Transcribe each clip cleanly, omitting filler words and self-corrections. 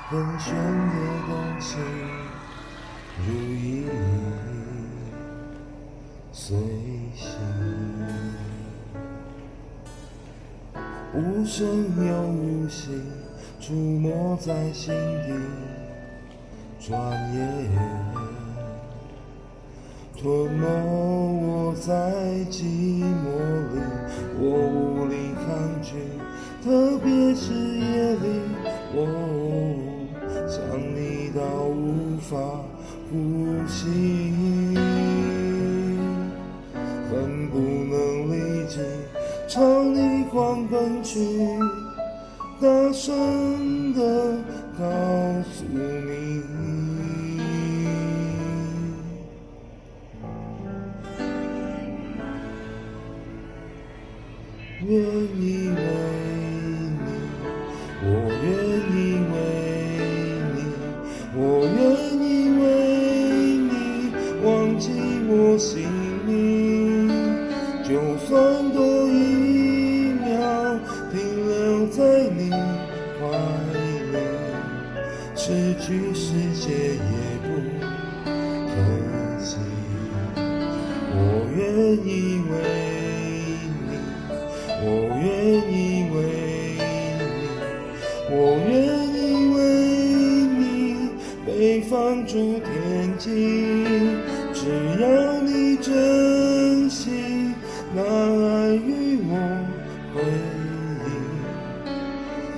很玄的东西，如影随形，无声又无息，出没在心底，转眼吞没我在寂寞里，我无力抗拒，特别是夜里，想你到无法呼吸，恨不能立即朝你狂奔去，大声地告诉你，愿意为你，我愿意为你，我愿意为你忘记我姓名，就算多一秒停留在你怀里，失去世界也不可惜。我愿意为我愿意为你，我愿意为你被放逐天际，只要你珍惜那爱与我回忆，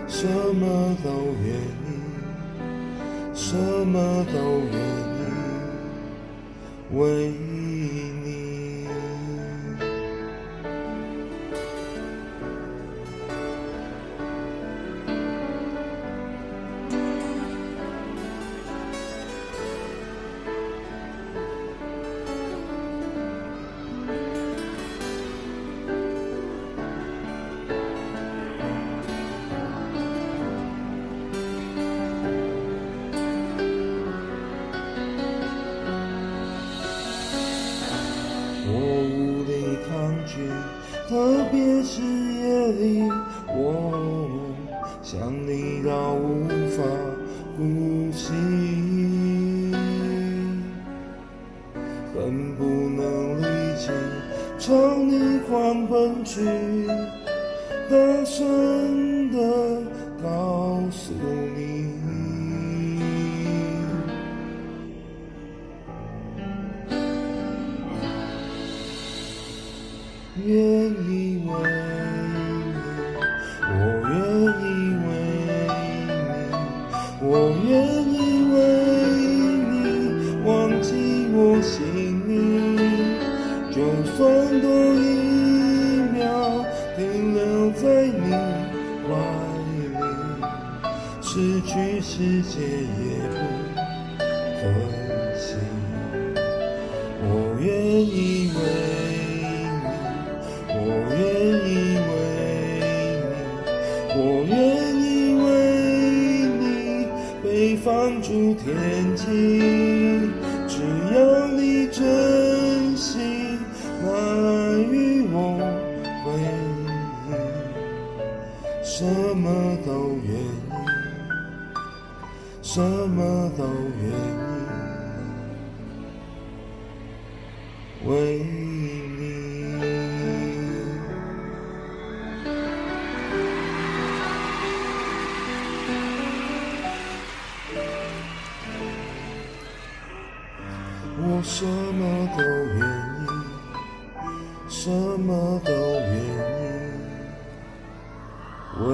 什么都愿意，什么都愿意为你。我无力抗拒，特别是夜里，我想你到无法呼吸，恨不能立即朝你狂奔去，大声地告诉你，愿意为你，我愿意为你，我愿意为你忘记我姓名，就算多一秒停留在你怀里，失去世界也不可惜。我愿意为我愿意为你，我愿意为你被放逐天际，只要你珍惜那爱与我回忆，什么都愿意，什么都愿意为你。我什么都愿意，什么都愿意为